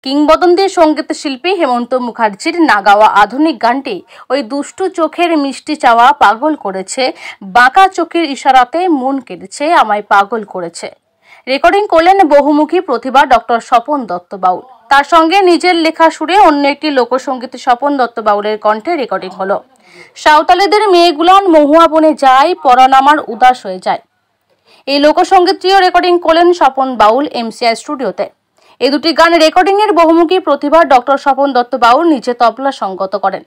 কিংবদন্তি সঙ্গীত শিল্পী হেমন্ত মুখার্জির না গাওয়া আধুনিক গানটি ওই দুষ্টু চোখের মিষ্টি চাওয়া পাগল করেছে, বাঁকা চোখের ইশারাতে মন কেড়েছে, আমায় পাগল করেছে। রেকর্ডিং করলেন বহুমুখী প্রতিভা ডক্টর স্বপন দত্ত বাউল। তার সঙ্গে নিজের লেখা সুরে অন্য একটি লোকসঙ্গীত স্বপন দত্ত বাউলের কণ্ঠে রেকর্ডিং হলো। সাঁওতালিদের মেয়েগুলান মহুয়া বনে যায়, পরাণ আমার উদাস হয়ে যায়। এই লোকসঙ্গীতটিও রেকর্ডিং করলেন স্বপন বাউল এমসিআই স্টুডিওতে। এই দুটি গান রেকর্ডিং এর বহুমুখী প্রতিভা ডক্টর স্বপন দত্ত বাউল নিজে তবলা সঙ্গত করেন।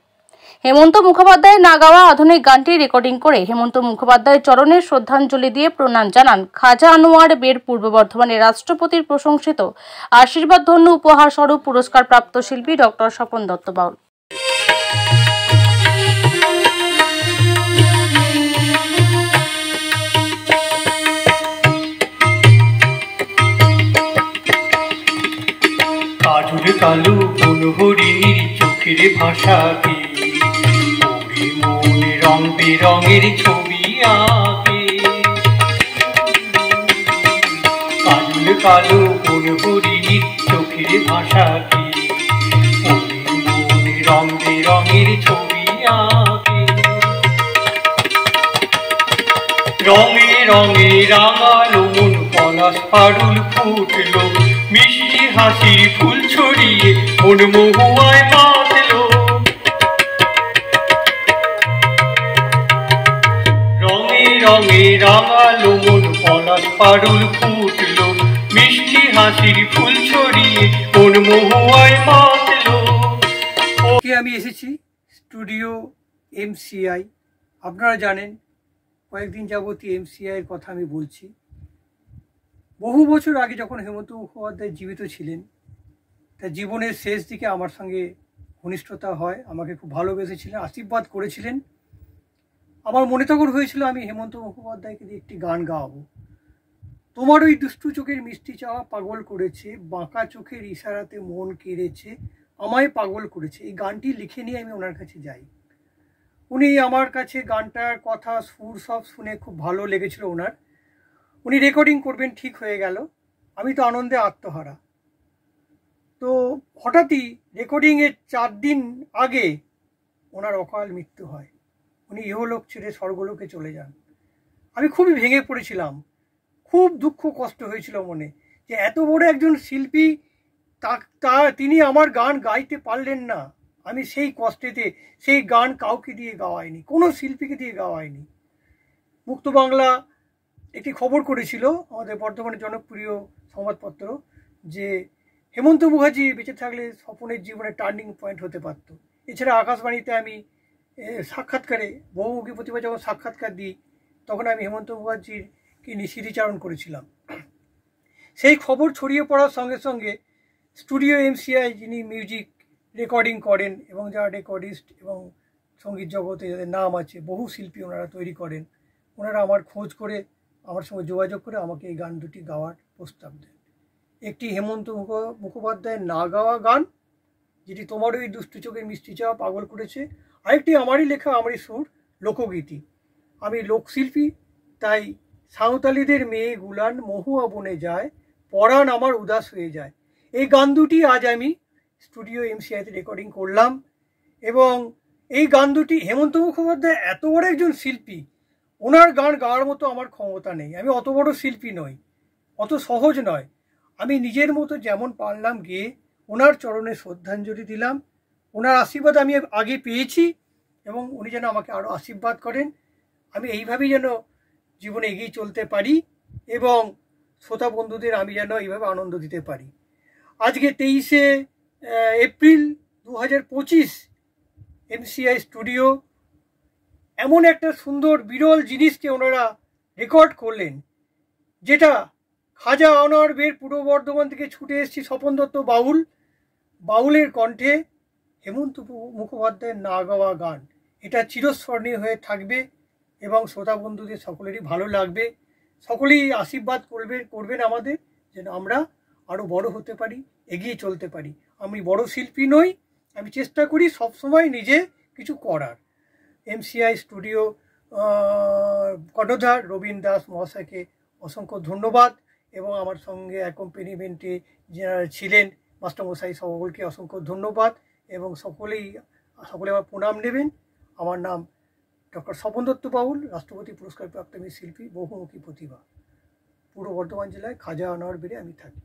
হেমন্ত মুখোপাধ্যায়ের না গাওয়া আধুনিক গানটি রেকর্ডিং করে হেমন্ত মুখোপাধ্যায়ের চরণে শ্রদ্ধাঞ্জলি দিয়ে প্রণাম জানান খাজা আনোয়ার বের পূর্ব বর্ধমানের রাষ্ট্রপতির প্রশংসিত আশীর্বাদ ধন্য উপহার স্বরূপ পুরস্কার প্রাপ্ত শিল্পী ডক্টর স্বপন দত্ত বাউল। কালো মনোহরিণীর চোখের ভাষাকে ওরে মনে রং বেরঙের ছবি আঁকে। কালো কালো মনোহরিণীর চোখের ভাষাকে ওরে মনে রং বেরঙের ছবি আঁকে। রঙে রঙে রাঙালো মন পলাশ পারুল ফুটলো, মিষ্টি হাসির ফুল ছড়িয়ে মন মহুয়ায় মাতলো। রঙে রঙে রাঙালো মন পলাশ পারুল ফুটলো, মিষ্টি হাসির ফুল ছড়িয়ে মন মহুয়ায় মাতলো। আমি এসেছি স্টুডিও এমসিআই। আপনারা জানেন কয়েকদিন যাবতীয় এমসিআই এর কথা আমি বলছি। বহু বছর আগে যখন হেমন্ত মুখোপাধ্যায় জীবিত ছিলেন, তার জীবনের শেষ দিকে আমার সঙ্গে ঘনিষ্ঠতা হয়, আমাকে খুব ভালোবেসেছিলেন, আশীর্বাদ করেছিলেন। আমার মনে তখন হয়েছিল আমি হেমন্ত মুখোপাধ্যায়কে দিয়ে একটি গান গাওয়াবো। তোমার ওই দুষ্টু চোখের মিষ্টি চাওয়া পাগল করেছে, বাঁকা চোখের ইশারাতে মন কেড়েছে, আমায় পাগল করেছে। এই গানটি লিখে নিয়ে আমি ওনার কাছে যাই। উনি আমার কাছে গানটার কথা সুর সব শুনে খুব ভালো লেগেছিল ওনার। উনি রেকর্ডিং করবেন ঠিক হয়ে গেল। আমি তো আনন্দে আত্মহারা। তো হঠাৎই রেকর্ডিংয়ের 4 দিন আগে ওনার অকাল মৃত্যু হয়। উনি ইহলোক ছেড়ে স্বর্গলোকে চলে যান। আমি খুবই ভেঙে পড়েছিলাম, খুব দুঃখ কষ্ট হয়েছিল মনে যে এত বড় একজন শিল্পী তিনি আমার গান গাইতে পারলেন না। আমি সেই কষ্টেতে সেই গান কাউকে দিয়ে গাওয়াইনি, কোনো শিল্পীকে দিয়ে গাওয়াইনি। মুক্ত বাংলা একটি খবর করেছিল, আমাদের বর্ধমানের জনপ্রিয় সংবাদপত্র, যে হেমন্ত মুখার্জি বেঁচে থাকলে স্বপনের জীবনে টার্নিং পয়েন্ট হতে পারত। এছাড়া আকাশবাণীতে আমি সাক্ষাৎকারে, বহুমুখী প্রতিভা যখন সাক্ষাৎকার দিই, তখন আমি হেমন্ত মুখার্জিকে নিয়ে স্মৃতিচারণ করেছিলাম। সেই খবর ছড়িয়ে পড়ার সঙ্গে সঙ্গে স্টুডিও এমসিআই, যিনি মিউজিক রেকর্ডিং করেন এবং যারা রেকর্ডিস্ট এবং সঙ্গীত জগতে যাদের নাম আছে, বহু শিল্পী ওনারা তৈরি করেন, ওনারা আমার খোঁজ করে আমার সঙ্গে যোগাযোগ করে আমাকে এই গান দুটি গাওয়ার প্রস্তাব দেন। একটি হেমন্ত মুখোপাধ্যায়ের না গাওয়া গান, যেটি তোমার ওই দুষ্টু চোখের মিষ্টি চাওয়া পাগল করেছে, আরেকটি আমারই লেখা, আমারই সুর, লোকগীতি। আমি লোকশিল্পী, তাই সাঁওতালিদের মেয়ে গুলান মহুয়া বনে যায়, পরাণ আমার উদাস হয়ে যায়। এই গান দুটি আজ আমি স্টুডিও এমসিআইতে রেকর্ডিং করলাম। এবং এই গান দুটি, হেমন্ত মুখোপাধ্যায় এত বড় একজন শিল্পী, ওনার গান গাওয়ার মতো আমার ক্ষমতা নেই। আমি অত বড় শিল্পী নই, অত সহজ নয়। আমি নিজের মতো যেমন পারলাম গেয়ে ওনার চরণে শ্রদ্ধাঞ্জলি দিলাম। ওনার আশীর্বাদ আমি আগে পেয়েছি এবং উনি যেন আমাকে আরও আশীর্বাদ করেন, আমি এইভাবেই যেন জীবনে এগিয়ে চলতে পারি এবং শ্রোতা বন্ধুদের আমি যেন এইভাবে আনন্দ দিতে পারি। আজকে 23শে এপ্রিল 2025 এমসিআই স্টুডিও এমন একটা সুন্দর বিরল জিনিসকে ওনারা রেকর্ড করলেন, যেটা খাজা আনোয়ার বের পূর্ব বর্ধমান থেকে ছুটে এসেছি স্বপন দত্ত বাউলের কণ্ঠে হেমন্ত মুখোপাধ্যায়ের না গাওয়া গান। এটা চিরস্মরণীয় হয়ে থাকবে এবং শ্রোতা বন্ধুদের সকলেরই ভালো লাগবে। সকলেই আশীর্বাদ করবেন আমাদের, যেন আমরা আরও বড় হতে পারি, এগিয়ে চলতে পারি। আমি বড় শিল্পী নই, আমি চেষ্টা করি সবসময় নিজে কিছু করার। এমসিআই স্টুডিও কর্ণধার রবীন দাস মহাশয়কে অসংখ্য ধন্যবাদ এবং আমার সঙ্গে অ্যাকম্পানিমেন্টে যারা ছিলেন মাস্টারমশাই সকলকে অসংখ্য ধন্যবাদ এবং সকলে আমার প্রণাম নেবেন। আমার নাম ডক্টর স্বপন দত্ত বাউল, রাষ্ট্রপতি পুরস্কার প্রাপ্ত শিল্পী, বহুমুখী প্রতিভা। পূর্ব বর্ধমান জেলায় খাজা আনোয়ার বেড়ে আমি থাকি।